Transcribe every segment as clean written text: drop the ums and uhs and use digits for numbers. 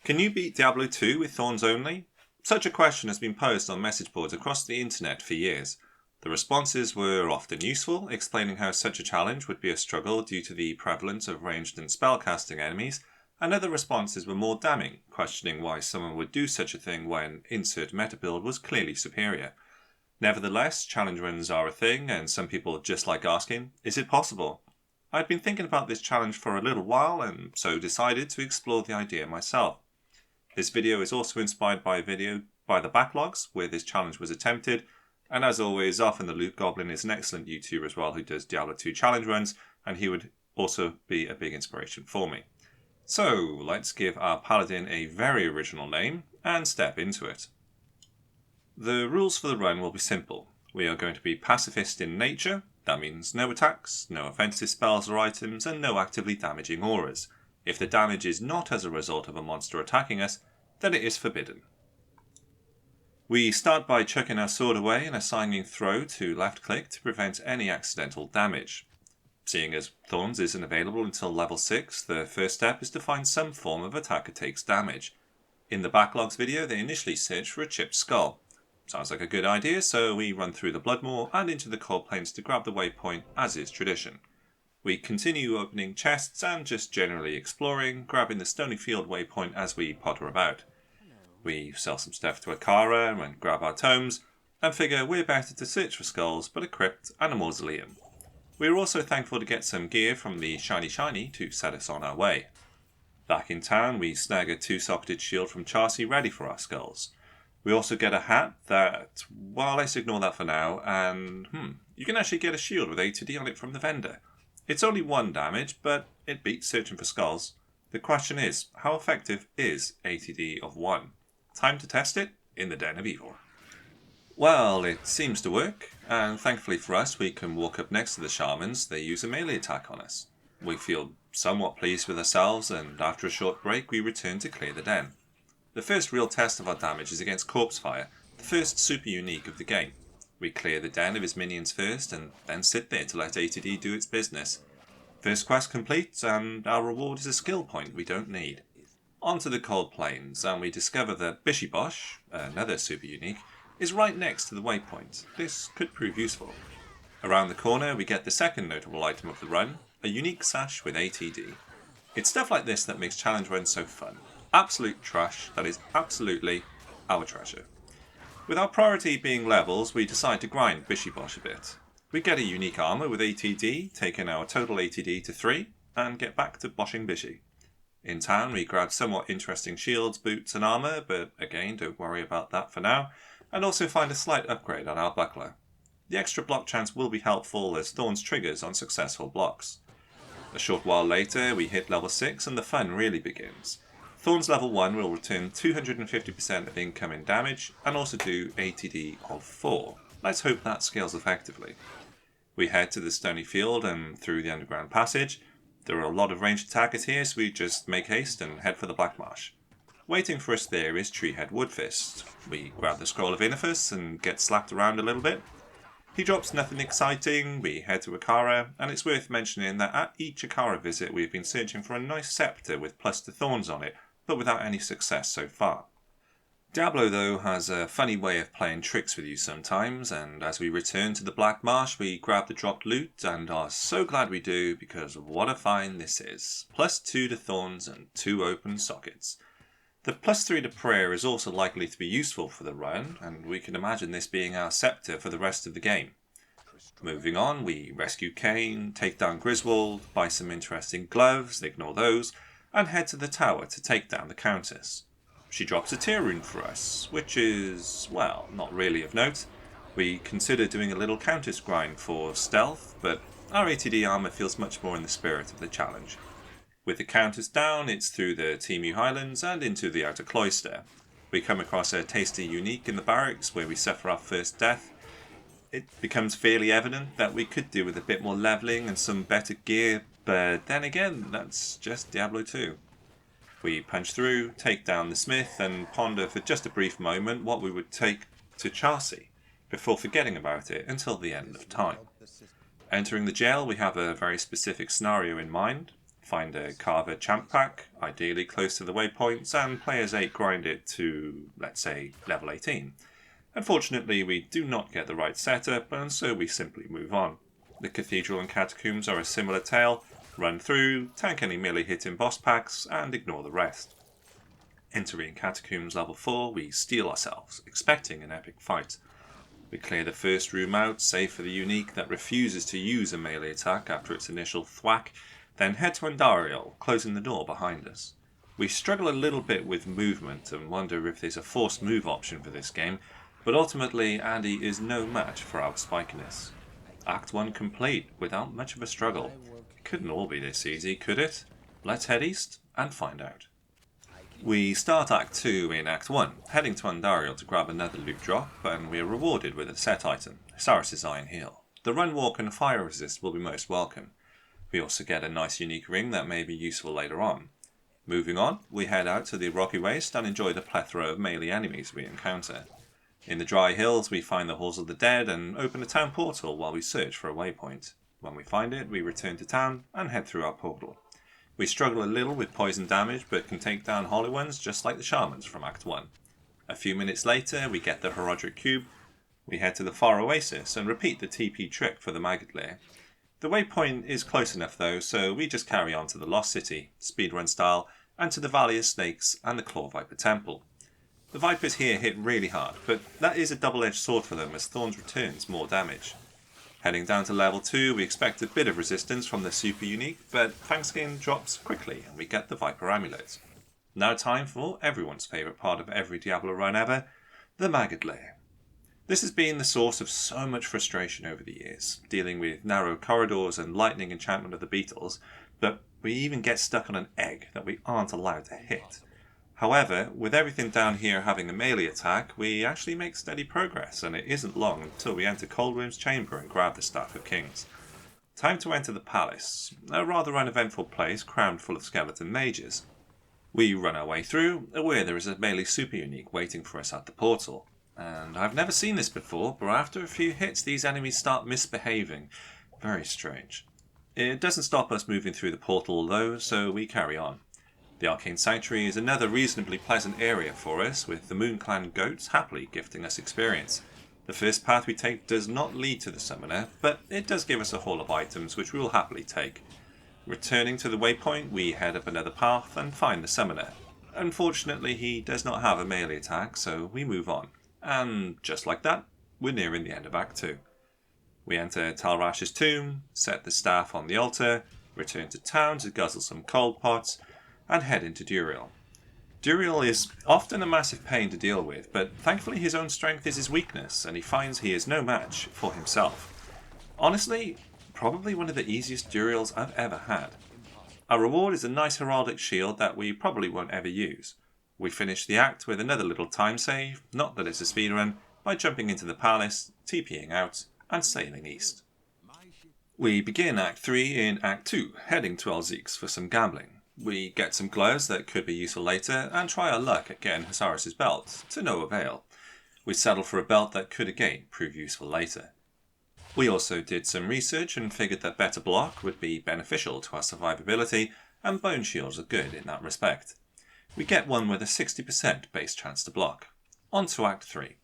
Can you beat Diablo 2 with Thorns only? Such a question has been posed on message boards across the internet for years. The responses were often useful, explaining how such a challenge would be a struggle due to the prevalence of ranged and spellcasting enemies, and other responses were more damning, questioning why someone would do such a thing when insert meta build was clearly superior. Nevertheless, challenge runs are a thing, and some people just like asking, is it possible? I'd been thinking about this challenge for a little while, and so decided to explore the idea myself. This video is also inspired by a video by the Backlogs, where this challenge was attempted, and as always, Often the Loot Goblin is an excellent YouTuber as well who does Diablo 2 challenge runs, and he would also be a big inspiration for me. So, let's give our Paladin a very original name, and step into it. The rules for the run will be simple. We are going to be pacifist in nature, that means no attacks, no offensive spells or items, and no actively damaging auras. If the damage is not as a result of a monster attacking us, then it is forbidden. We start by chucking our sword away and assigning throw to left click to prevent any accidental damage. Seeing as Thorns isn't available until level 6, the first step is to find some form of attacker takes damage. In the Backlogs video they initially search for a chipped skull. Sounds like a good idea, so we run through the Bloodmoor and into the Cold Plains to grab the waypoint as is tradition. We continue opening chests and just generally exploring, grabbing the Stony Field waypoint as we potter about. We sell some stuff to Akara and grab our tomes, and figure we're better to search for skulls but a crypt and a mausoleum. We are also thankful to get some gear from the Shiny to set us on our way. Back in town we snag a 2-socketed shield from Charcy ready for our skulls. We also get a hat that, well, let's ignore that for now, and you can actually get a shield with ATD on it from the vendor. It's only 1 damage, but it beats searching for skulls. The question is, how effective is ATD of 1? Time to test it in the Den of Evil. Well, it seems to work, and thankfully for us we can walk up next to the shamans. They use a melee attack on us. We feel somewhat pleased with ourselves, and after a short break we return to clear the den. The first real test of our damage is against Corpse Fire, the first super unique of the game. We clear the den of his minions first, and then sit there to let ATD do its business. First quest complete, and our reward is a skill point we don't need. Onto the Cold Plains, and we discover that Bishibosh, another super unique, is right next to the waypoint. This could prove useful. Around the corner we get the second notable item of the run, a unique sash with ATD. It's stuff like this that makes challenge runs so fun. Absolute trash that is absolutely our treasure. With our priority being levels, we decide to grind Bishibosh a bit. We get a unique armour with ATD, taking our total ATD to 3, and get back to boshing Bishi. In town we grab somewhat interesting shields, boots and armour, but again don't worry about that for now, and also find a slight upgrade on our buckler. The extra block chance will be helpful as Thorns triggers on successful blocks. A short while later we hit level 6 and the fun really begins. Thorns level 1 will return 250% of incoming damage and also do ATD of 4. Let's hope that scales effectively. We head to the Stony Field and through the underground passage. There are a lot of ranged attackers here, so we just make haste and head for the Black Marsh. Waiting for us there is Treehead Woodfist. We grab the Scroll of Inifus and get slapped around a little bit. He drops nothing exciting, we head to Akara, and it's worth mentioning that at each Akara visit we've been searching for a nice scepter with +2 thorns on it, but without any success so far. Diablo though has a funny way of playing tricks with you sometimes, and as we return to the Black Marsh we grab the dropped loot and are so glad we do because what a find this is. +2 to thorns and 2 open sockets. The +3 to prayer is also likely to be useful for the run, and we can imagine this being our scepter for the rest of the game. Moving on, we rescue Cain, take down Griswold, buy some interesting gloves, ignore those, and head to the tower to take down the Countess. She drops a tear rune for us, which is, well, not really of note. We consider doing a little Countess grind for stealth, but our ATD armour feels much more in the spirit of the challenge. With the Countess down, it's through the Timu Highlands and into the Outer Cloister. We come across a tasty unique in the barracks where we suffer our first death. It becomes fairly evident that we could do with a bit more levelling and some better gear, but then again, that's just Diablo 2. We punch through, take down the smith, and ponder for just a brief moment what we would take to Charcy, before forgetting about it until the end of time. Entering the jail, we have a very specific scenario in mind. Find a Carver champ pack, ideally close to the waypoints, and play as 8 grind it to, let's say, level 18. Unfortunately, we do not get the right setup, and so we simply move on. The Cathedral and Catacombs are a similar tale. Run through, tank any melee hit in boss packs, and ignore the rest. Entering Catacombs level 4, we steel ourselves, expecting an epic fight. We clear the first room out, save for the unique that refuses to use a melee attack after its initial thwack, then head to Andariel, closing the door behind us. We struggle a little bit with movement and wonder if there's a forced move option for this game, but ultimately Andy is no match for our spikiness. Act 1 complete, without much of a struggle. It couldn't all be this easy, could it? Let's head east and find out. We start Act 2 in Act 1, heading to Andariel to grab another loot drop, and we are rewarded with a set item, Cyrus's Iron Heel. The Run, Walk and Fire Resist will be most welcome. We also get a nice unique ring that may be useful later on. Moving on, we head out to the Rocky Waste and enjoy the plethora of melee enemies we encounter. In the dry hills, we find the Halls of the Dead and open a town portal while we search for a waypoint. When we find it, we return to town and head through our portal. We struggle a little with poison damage, but can take down Holy Ones just like the Shamans from Act 1. A few minutes later, we get the Herodric Cube. We head to the Far Oasis and repeat the TP trick for the Maggot Lair. The waypoint is close enough though, so we just carry on to the Lost City, speedrun style, and to the Valley of Snakes and the Claw Viper Temple. The Vipers here hit really hard, but that is a double-edged sword for them as Thorns returns more damage. Heading down to level 2, we expect a bit of resistance from the super unique, but Fangskin drops quickly and we get the Viper Amulet. Now time for everyone's favourite part of every Diablo run ever, the Maggot Lair. This has been the source of so much frustration over the years, dealing with narrow corridors and lightning enchantment of the beetles, but we even get stuck on an egg that we aren't allowed to hit. However, with everything down here having a melee attack, we actually make steady progress, and it isn't long until we enter Coldroom's chamber and grab the Staff of Kings. Time to enter the palace, a rather uneventful place crammed full of skeleton mages. We run our way through, aware there is a melee super unique waiting for us at the portal. And I've never seen this before, but after a few hits these enemies start misbehaving. Very strange. It doesn't stop us moving through the portal though, so we carry on. The Arcane Sanctuary is another reasonably pleasant area for us, with the Moon Clan goats happily gifting us experience. The first path we take does not lead to the summoner, but it does give us a haul of items which we will happily take. Returning to the waypoint, we head up another path and find the summoner. Unfortunately, he does not have a melee attack, so we move on. And just like that, we're nearing the end of Act 2. We enter Talrash's tomb, set the staff on the altar, return to town to guzzle some cold pots, and head into Duriel. Duriel is often a massive pain to deal with, but thankfully his own strength is his weakness, and he finds he is no match for himself. Honestly, probably one of the easiest Duriels I've ever had. Our reward is a nice heraldic shield that we probably won't ever use. We finish the act with another little time save, not that it's a speedrun, by jumping into the palace, TPing out, and sailing east. We begin Act 3 in Act 2, heading to Elzeek's for some gambling. We get some gloves that could be useful later, and try our luck at getting Hasaris' belt, to no avail. We settle for a belt that could again prove useful later. We also did some research and figured that better block would be beneficial to our survivability, and bone shields are good in that respect. We get one with a 60% base chance to block. On to Act 3.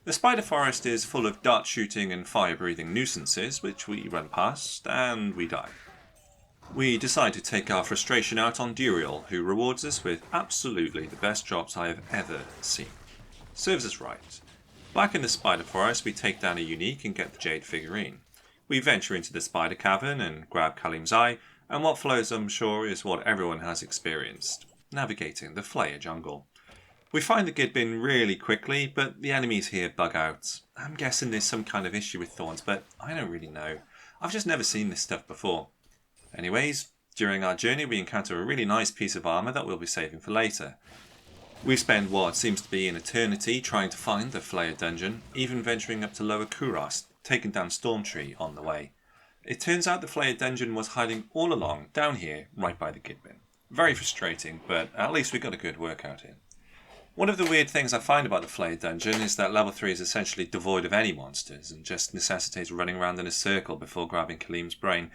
The Spider Forest is full of dart shooting and fire breathing nuisances which we run past, and we die. We decide to take our frustration out on Duriel, who rewards us with absolutely the best drops I have ever seen. Serves us right. Back in the Spider Forest, we take down a unique and get the Jade figurine. We venture into the Spider Cavern and grab Kalim's Eye, and what follows, I'm sure, is what everyone has experienced. Navigating the Flayer jungle. We find the Gidbin really quickly, but the enemies here bug out. I'm guessing there's some kind of issue with Thorns, but I don't really know. I've just never seen this stuff before. Anyways, during our journey we encounter a really nice piece of armour that we'll be saving for later. We spend what seems to be an eternity trying to find the Flayer dungeon, even venturing up to Lower Kurast, taking down Stormtree on the way. It turns out the Flayer dungeon was hiding all along down here, right by the Gidbin. Very frustrating, but at least we got a good workout in. One of the weird things I find about the Flayer dungeon is that level 3 is essentially devoid of any monsters and just necessitates running around in a circle before grabbing Kalim's brain.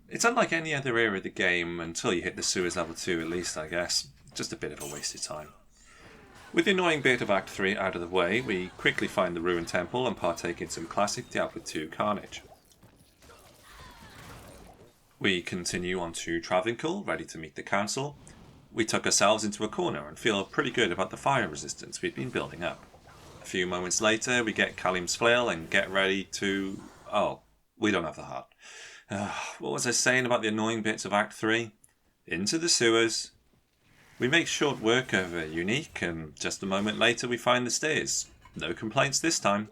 It's unlike any other area of the game until you hit the sewers level 2 at least, I guess. Just a bit of a wasted time. With the annoying bit of Act 3 out of the way, we quickly find the ruined temple and partake in some classic Diablo II carnage. We continue on to Travincal, ready to meet the council. We tuck ourselves into a corner and feel pretty good about the fire resistance we've been building up. A few moments later, we get Kalim's flail and get ready to... Oh, we don't have the heart. What was I saying about the annoying bits of Act 3? Into the sewers. We make short work of a unique, and just a moment later we find the stairs. No complaints this time.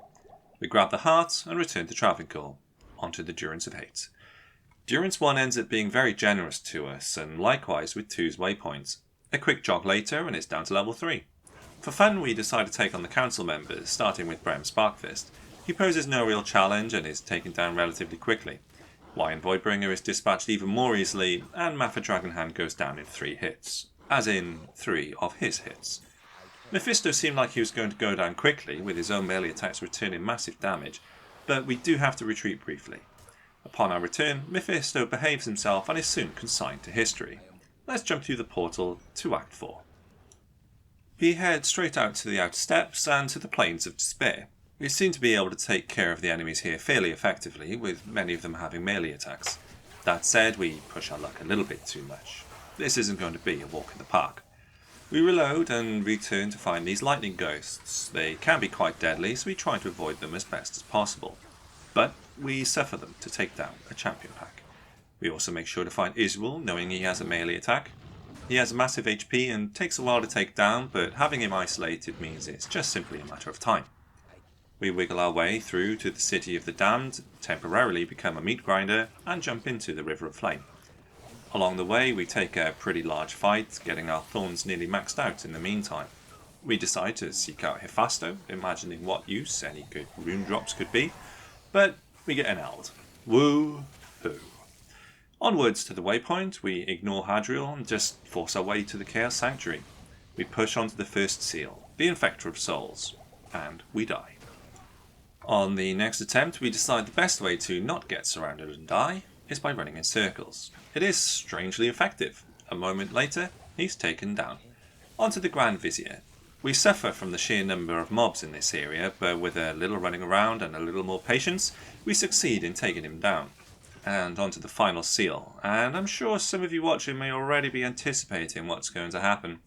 We grab the heart and return to Travincal. Onto the Durance of Hate. Durance 1 ends up being very generous to us, and likewise with 2's waypoints. A quick jog later and it's down to level 3. For fun we decide to take on the council members, starting with Brem Sparkfist. He poses no real challenge and is taken down relatively quickly. Lion Voidbringer is dispatched even more easily, and Mafia Dragonhand goes down in 3 hits. As in 3 of his hits. Mephisto seemed like he was going to go down quickly, with his own melee attacks returning massive damage, but we do have to retreat briefly. Upon our return, Mephisto behaves himself and is soon consigned to history. Let's jump through the portal to Act 4. We head straight out to the outer steps and to the Plains of Despair. We seem to be able to take care of the enemies here fairly effectively, with many of them having melee attacks. That said, we push our luck a little bit too much. This isn't going to be a walk in the park. We reload and return to find these lightning ghosts. They can be quite deadly, so we try to avoid them as best as possible. But we suffer them to take down a champion pack. We also make sure to find Israel, knowing he has a melee attack. He has massive HP and takes a while to take down, but having him isolated means it's just simply a matter of time. We wiggle our way through to the City of the Damned, temporarily become a meat grinder, and jump into the River of Flame. Along the way we take a pretty large fight, getting our Thorns nearly maxed out in the meantime. We decide to seek out Hephasto, imagining what use any good rune drops could be, but we get NL'd. Woo-hoo. Onwards to the waypoint, we ignore Hadriel and just force our way to the Chaos Sanctuary. We push onto the first seal, the Infector of Souls, and we die. On the next attempt, we decide the best way to not get surrounded and die is by running in circles. It is strangely effective. A moment later, he's taken down. Onto the Grand Vizier. We suffer from the sheer number of mobs in this area, but with a little running around and a little more patience, we succeed in taking him down. And onto the final seal, and I'm sure some of you watching may already be anticipating what's going to happen.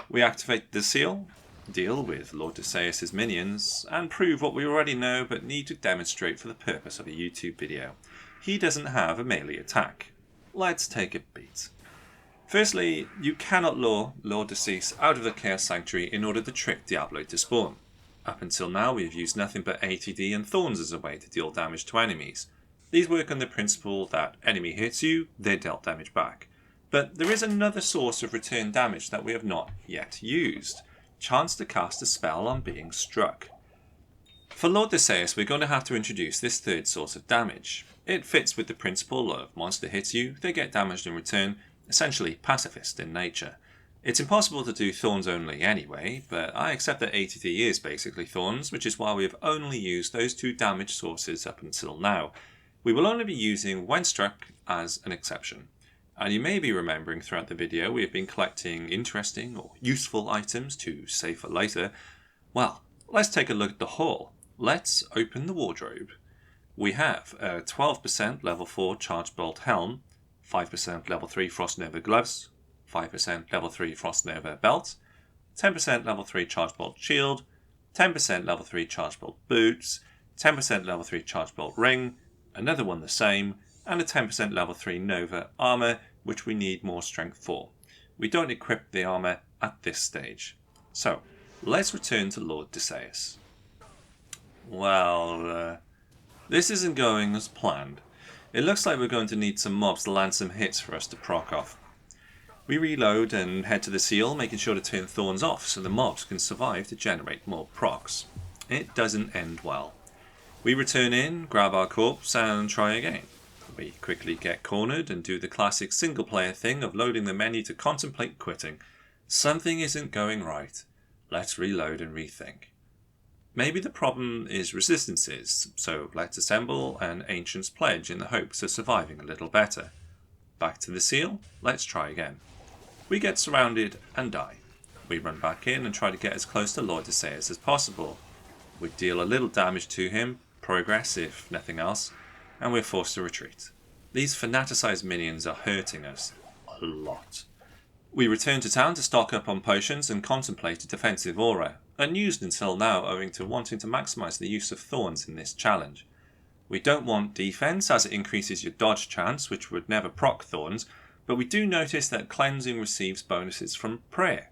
We activate the seal, deal with Lord Deseus' minions, and prove what we already know but need to demonstrate for the purpose of a YouTube video. He doesn't have a melee attack. Let's take a beat. Firstly, you cannot lure Lord Deseus out of the Chaos Sanctuary in order to trick Diablo to spawn. Up until now we have used nothing but ATD and Thorns as a way to deal damage to enemies. These work on the principle that enemy hits you, they're dealt damage back. But there is another source of return damage that we have not yet used. Chance to cast a spell on being struck. For Lord Deseus, we're going to have to introduce this third source of damage. It fits with the principle of monster hits you, they get damaged in return, essentially pacifist in nature. It's impossible to do Thorns only anyway, but I accept that ATD is basically Thorns, which is why we have only used those 2 damage sources up until now. We will only be using when struck as an exception. And you may be remembering throughout the video we have been collecting interesting or useful items to save for later. Well, let's take a look at the haul. Let's open the wardrobe. We have a 12% level 4 Charge Bolt Helm, 5% level 3 Frost Nova Gloves, 5% level 3 Frost Nova Belt, 10% level 3 Charge Bolt Shield, 10% level 3 Charge Bolt Boots, 10% level 3 Charge Bolt Ring, another one the same, and a 10% level 3 Nova Armour, which we need more strength for. We don't equip the armour at this stage. So, let's return to Lord Deseus. Well, this isn't going as planned. It looks like we're going to need some mobs to land some hits for us to proc off. We reload and head to the seal, making sure to turn Thorns off so the mobs can survive to generate more procs. It doesn't end well. We return in, grab our corpse and try again. We quickly get cornered and do the classic single player thing of loading the menu to contemplate quitting. Something isn't going right. Let's reload and rethink. Maybe the problem is resistances, so let's assemble an Ancient's Pledge in the hopes of surviving a little better. Back to the seal, let's try again. We get surrounded and die. We run back in and try to get as close to Lord Deseus as possible. We deal a little damage to him, progress if nothing else, and we're forced to retreat. These fanaticized minions are hurting us a lot. We return to town to stock up on potions and contemplate a defensive aura, unused until now owing to wanting to maximize the use of Thorns in this challenge. We don't want defense as it increases your dodge chance, which would never proc Thorns, but we do notice that cleansing receives bonuses from prayer.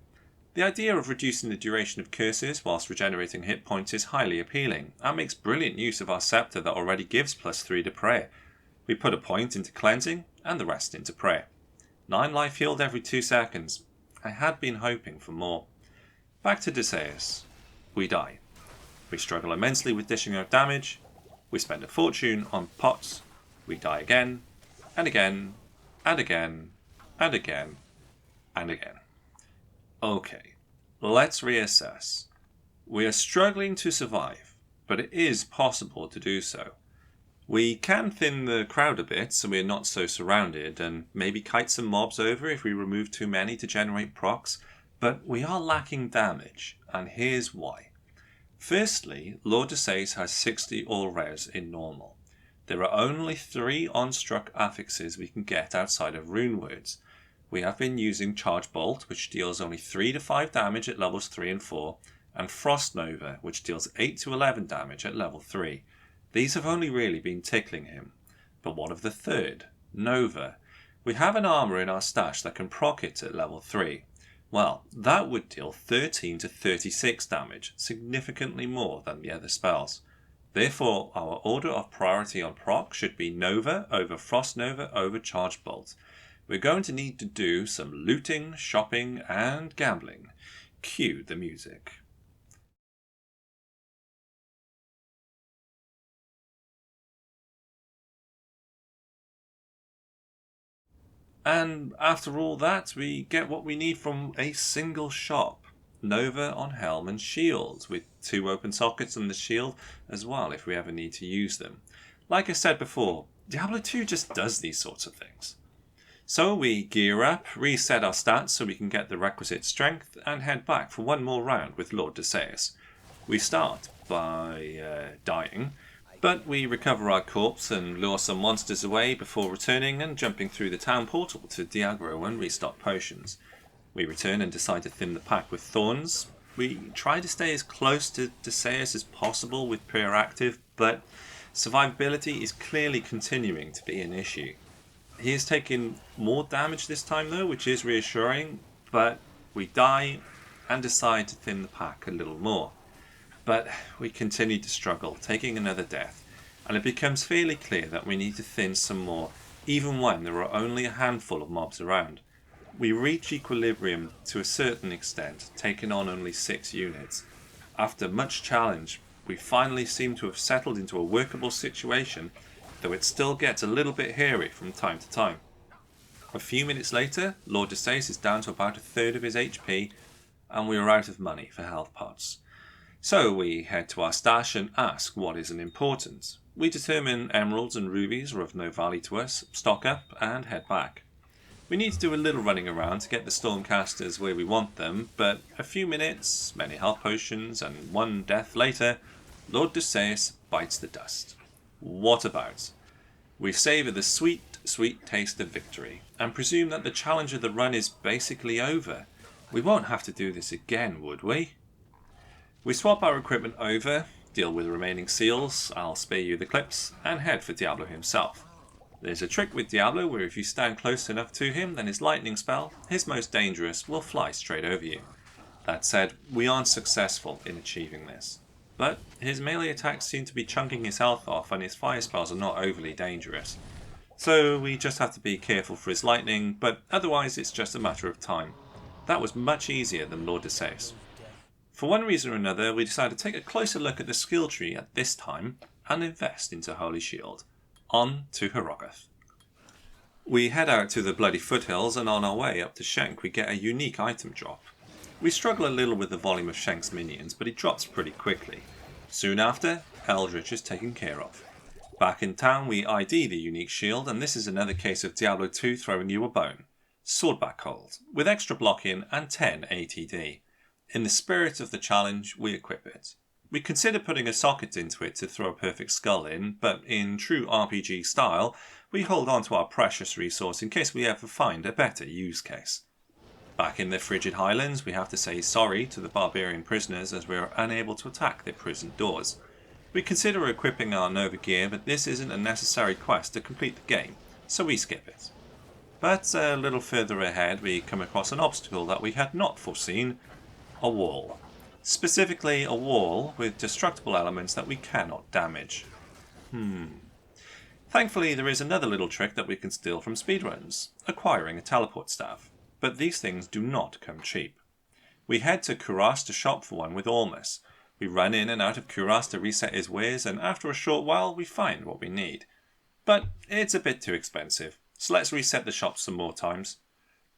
The idea of reducing the duration of curses whilst regenerating hit points is highly appealing, and makes brilliant use of our scepter that already gives +3 to prayer. We put a point into cleansing, and the rest into prayer. 9 life healed every 2 seconds. I had been hoping for more. Back to Deseus. We die. We struggle immensely with dishing out damage. We spend a fortune on pots. We die again, and again, and again, and again, and again. Okay, let's reassess. We are struggling to survive, but it is possible to do so. We can thin the crowd a bit so we're not so surrounded, and maybe kite some mobs over if we remove too many to generate procs, but we are lacking damage, and here's why. Firstly, Lord Deseus has 60 all res in normal. There are only 3 on-struck affixes we can get outside of rune words. We have been using Charge Bolt, which deals only 3 to 5 damage at levels 3 and 4, and Frost Nova, which deals 8 to 11 damage at level 3. These have only really been tickling him. But what of the third, Nova? We have an armour in our stash that can proc it at level 3. Well, that would deal 13 to 36 damage, significantly more than the other spells. Therefore, our order of priority on proc should be Nova over Frost Nova over Charge Bolt. We're going to need to do some looting, shopping, and gambling. Cue the music. And after all that, we get what we need from a single shop. Nova on helm and shield, with 2 open sockets on the shield as well if we ever need to use them. Like I said before, Diablo 2 just does these sorts of things. So we gear up, reset our stats so we can get the requisite strength, and head back for one more round with Lord Deseus. We start by dying, but we recover our corpse and lure some monsters away before returning and jumping through the town portal to Diagro and restock potions. We return and decide to thin the pack with Thorns. We try to stay as close to Deseus as possible with prayer active, but survivability is clearly continuing to be an issue. He is taking more damage this time though, which is reassuring, but we die and decide to thin the pack a little more. But we continue to struggle, taking another death, and it becomes fairly clear that we need to thin some more, even when there are only a handful of mobs around. We reach equilibrium to a certain extent, taking on only 6 units. After much challenge, we finally seem to have settled into a workable situation, though it still gets a little bit hairy from time to time. A few minutes later, Lord Deseus is down to about 1/3 of his HP, and we are out of money for health pots. So we head to our stash and ask what isn't important. We determine emeralds and rubies are of no value to us, stock up, and head back. We need to do a little running around to get the Stormcasters where we want them, but a few minutes, many health potions, and 1 death later, Lord Deseus bites the dust. What about? We savour the sweet, sweet taste of victory, and presume that the challenge of the run is basically over. We won't have to do this again, would we? We swap our equipment over, deal with the remaining seals, I'll spare you the clips, and head for Diablo himself. There's a trick with Diablo where if you stand close enough to him, then his lightning spell, his most dangerous, will fly straight over you. That said, we aren't successful in achieving this. But his melee attacks seem to be chunking his health off, and his fire spells are not overly dangerous. So we just have to be careful for his lightning, but otherwise it's just a matter of time. That was much easier than Lord Deseus. For one reason or another, we decided to take a closer look at the skill tree at this time, and invest into Holy Shield. On to Herogath. We head out to the Bloody Foothills, and on our way up to Shenk we get a unique item drop. We struggle a little with the volume of Shenk's minions, but he drops pretty quickly. Soon after, Eldritch is taken care of. Back in town, we ID the unique shield, and this is another case of Diablo 2 throwing you a bone. Swordback hold, with extra block-in and 10 ATD. In the spirit of the challenge, we equip it. We consider putting a socket into it to throw a perfect skull in, but in true RPG style, we hold on to our precious resource in case we ever find a better use case. Back in the frigid highlands, we have to say sorry to the barbarian prisoners as we are unable to attack their prison doors. We consider equipping our Nova gear, but this isn't a necessary quest to complete the game, so we skip it. But a little further ahead, we come across an obstacle that we had not foreseen: a wall. Specifically, a wall with destructible elements that we cannot damage. Thankfully, there is another little trick that we can steal from speedruns: acquiring a teleport staff. But these things do not come cheap. We head to Kuras to shop for one with Ormus. We run in and out of Kuras to reset his wares, and after a short while we find what we need. But it's a bit too expensive, so let's reset the shop some more times.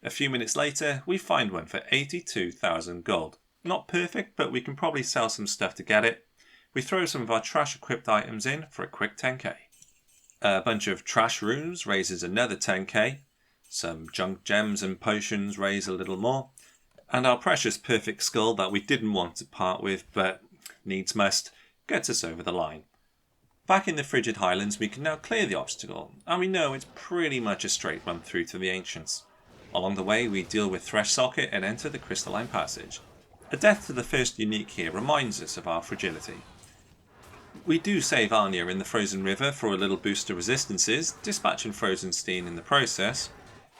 A few minutes later, we find one for 82,000 gold. Not perfect, but we can probably sell some stuff to get it. We throw some of our trash equipped items in for a quick 10k. A bunch of trash runes raises another 10k. Some junk gems and potions raise a little more. And our precious perfect skull that we didn't want to part with, but needs must, gets us over the line. Back in the frigid highlands, we can now clear the obstacle, and we know it's pretty much a straight run through to the ancients. Along the way, we deal with Thresh Socket and enter the crystalline passage. A death to the first unique here reminds us of our fragility. We do save Anya in the frozen river for a little boost to resistances, dispatching Frozenstein in the process.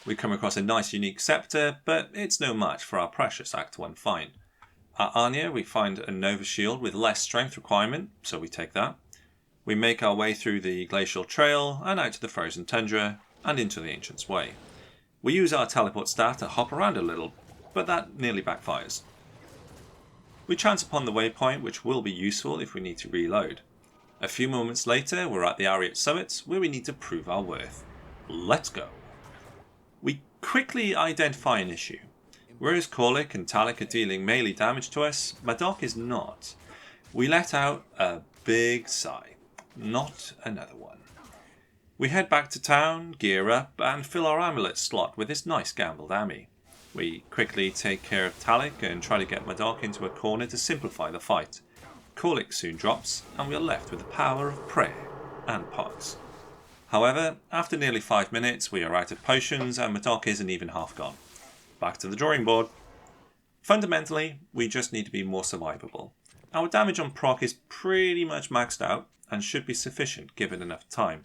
We come across a nice unique scepter, but it's no match for our precious Act 1 find. At Anya, we find a Nova shield with less strength requirement, so we take that. We make our way through the glacial trail and out to the frozen tundra and into the Ancient's Way. We use our teleport staff to hop around a little, but that nearly backfires. We chance upon the waypoint, which will be useful if we need to reload. A few moments later, we're at the Ariat summit, where we need to prove our worth. Let's go. We quickly identify an issue. Whereas Korlik and Talik are dealing melee damage to us, Madoc is not. We let out a big sigh. Not another one. We head back to town, gear up, and fill our amulet slot with this nice gambled ammy. We quickly take care of Talik and try to get Madoc into a corner to simplify the fight. Korlik soon drops, and we are left with the power of prayer and pots. However, after nearly 5 minutes, we are out of potions and Madoc isn't even half gone. Back to the drawing board. Fundamentally, we just need to be more survivable. Our damage on proc is pretty much maxed out and should be sufficient given enough time.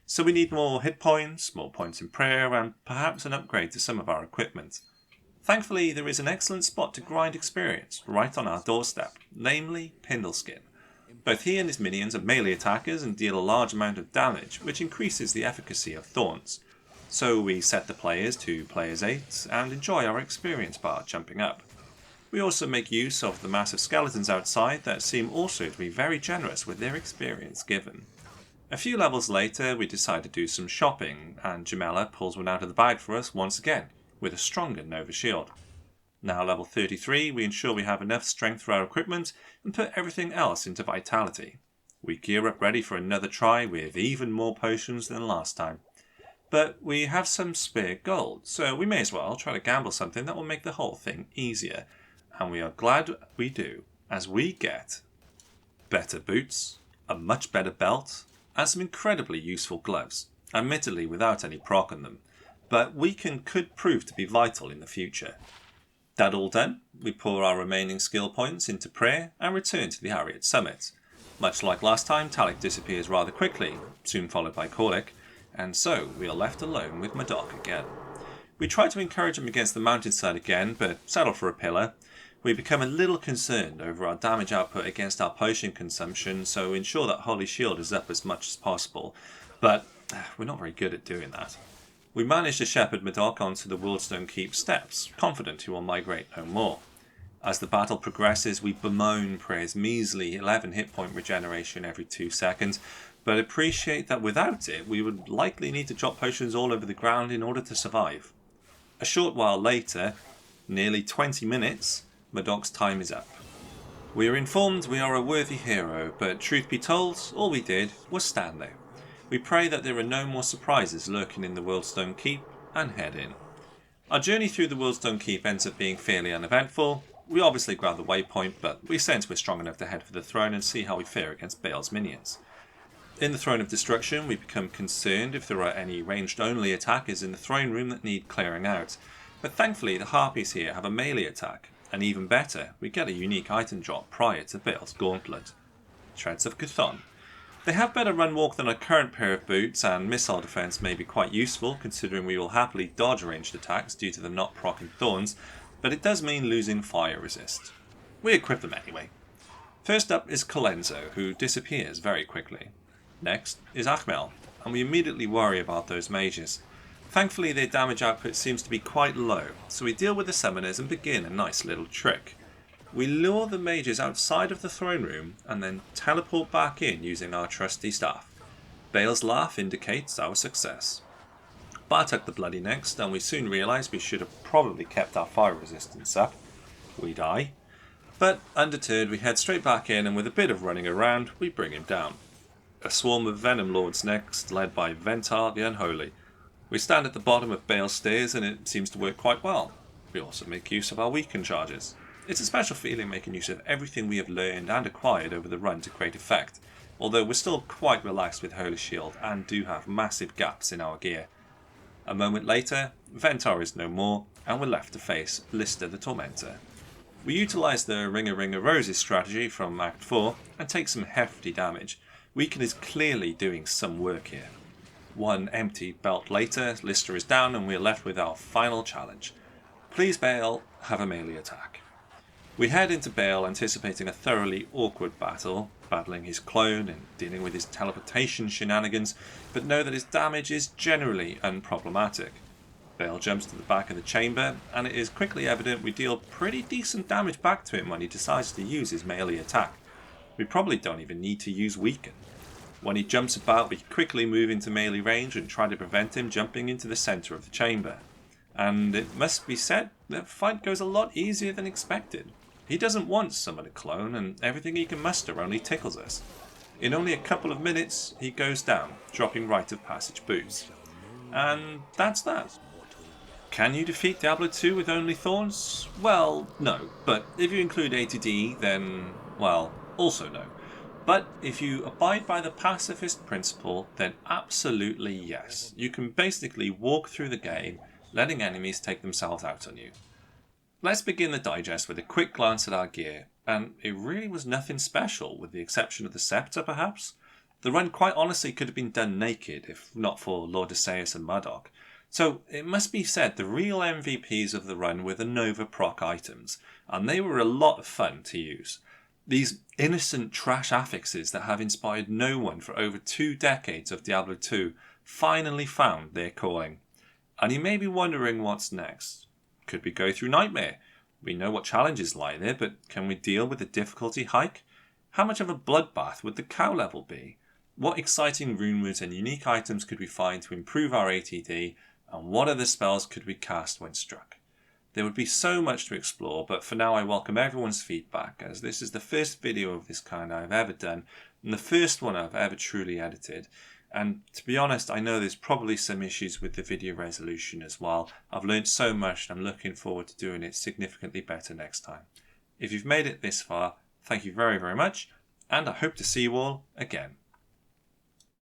So we need more hit points, more points in prayer, and perhaps an upgrade to some of our equipment. Thankfully, there is an excellent spot to grind experience right on our doorstep, namely Pindleskin. Both he and his minions are melee attackers and deal a large amount of damage, which increases the efficacy of Thorns. So we set the players to players 8 and enjoy our experience bar jumping up. We also make use of the massive skeletons outside that seem also to be very generous with their experience given. A few levels later, we decide to do some shopping, and Jamela pulls one out of the bag for us once again, with a stronger Nova shield. Now level 33, we ensure we have enough strength for our equipment and put everything else into vitality. We gear up ready for another try with even more potions than last time. But we have some spare gold, so we may as well try to gamble something that will make the whole thing easier. And we are glad we do, as we get better boots, a much better belt, and some incredibly useful gloves, admittedly without any proc on them, but could prove to be vital in the future. That all done, we pour our remaining skill points into prayer and return to the Ariat summit. Much like last time, Talik disappears rather quickly, soon followed by Korlik, and so we are left alone with Madoc again. We try to encourage him against the mountainside again, but settle for a pillar. We become a little concerned over our damage output against our potion consumption, so ensure that Holy Shield is up as much as possible, but we're not very good at doing that. We manage to shepherd Madoc onto the Wildstone Keep steps, confident he will migrate no more. As the battle progresses, we bemoan Prayer's measly 11 hit point regeneration every 2 seconds, but appreciate that without it, we would likely need to drop potions all over the ground in order to survive. A short while later, nearly 20 minutes, Madoc's time is up. We are informed we are a worthy hero, but truth be told, all we did was stand there. We pray that there are no more surprises lurking in the Worldstone Keep, and head in. Our journey through the Worldstone Keep ends up being fairly uneventful. We obviously grab the waypoint, but we sense we're strong enough to head for the throne and see how we fare against Baal's minions. In the Throne of Destruction, we become concerned if there are any ranged-only attackers in the throne room that need clearing out, but thankfully the Harpies here have a melee attack, and even better, we get a unique item drop prior to Baal's Gauntlet. Shreds of Chthon. They have better run walk than our current pair of boots, and missile defense may be quite useful considering we will happily dodge ranged attacks due to them not proccing Thorns, but it does mean losing fire resist. We equip them anyway. First up is Colenso, who disappears very quickly. Next is Achmel, and we immediately worry about those mages. Thankfully their damage output seems to be quite low, so we deal with the summoners and begin a nice little trick. We lure the mages outside of the throne room and then teleport back in using our trusty staff. Baal's laugh indicates our success. Bartek the Bloody next, and we soon realise we should have probably kept our fire resistance up. We die. But undeterred we head straight back in, and with a bit of running around we bring him down. A swarm of Venom Lords next, led by Ventar the Unholy. We stand at the bottom of Baal's stairs and it seems to work quite well. We also make use of our weaken charges. It's a special feeling making use of everything we have learned and acquired over the run to great effect, although we're still quite relaxed with Holy Shield and do have massive gaps in our gear. A moment later, Ventar is no more and we're left to face Lister the Tormentor. We utilise the Ring a Roses strategy from Act 4 and take some hefty damage. Weaken is clearly doing some work here. One empty belt later, Lister is down and we are left with our final challenge. Please Baal, have a melee attack. We head into Baal anticipating a thoroughly awkward battle, battling his clone and dealing with his teleportation shenanigans, but know that his damage is generally unproblematic. Baal jumps to the back of the chamber, and it is quickly evident we deal pretty decent damage back to him when he decides to use his melee attack. We probably don't even need to use Weaken. When he jumps about, we quickly move into melee range and try to prevent him jumping into the centre of the chamber. And it must be said, the fight goes a lot easier than expected. He doesn't want summon a clone, and everything he can muster only tickles us. In only a couple of minutes, he goes down, dropping rite of passage boots. And that's that. Can you defeat Diablo II with only Thorns? Well, no, but if you include A to D, then, well, also no. But if you abide by the pacifist principle, then absolutely yes. You can basically walk through the game, letting enemies take themselves out on you. Let's begin the digest with a quick glance at our gear, and it really was nothing special, with the exception of the scepter perhaps. The run quite honestly could have been done naked, if not for Lord Asaeus and Murdoch. So it must be said the real MVPs of the run were the Nova proc items, and they were a lot of fun to use. These innocent trash affixes that have inspired no one for over 2 decades of Diablo II finally found their calling. And you may be wondering what's next. Could we go through Nightmare? We know what challenges lie there, but can we deal with the difficulty hike? How much of a bloodbath would the cow level be? What exciting rune words and unique items could we find to improve our ATD? And what other spells could we cast when struck? There would be so much to explore, but for now I welcome everyone's feedback, as this is the first video of this kind I've ever done, and the first one I've ever truly edited. And to be honest, I know there's probably some issues with the video resolution as well. I've learned so much and I'm looking forward to doing it significantly better next time. If you've made it this far, thank you very, very much, and I hope to see you all again.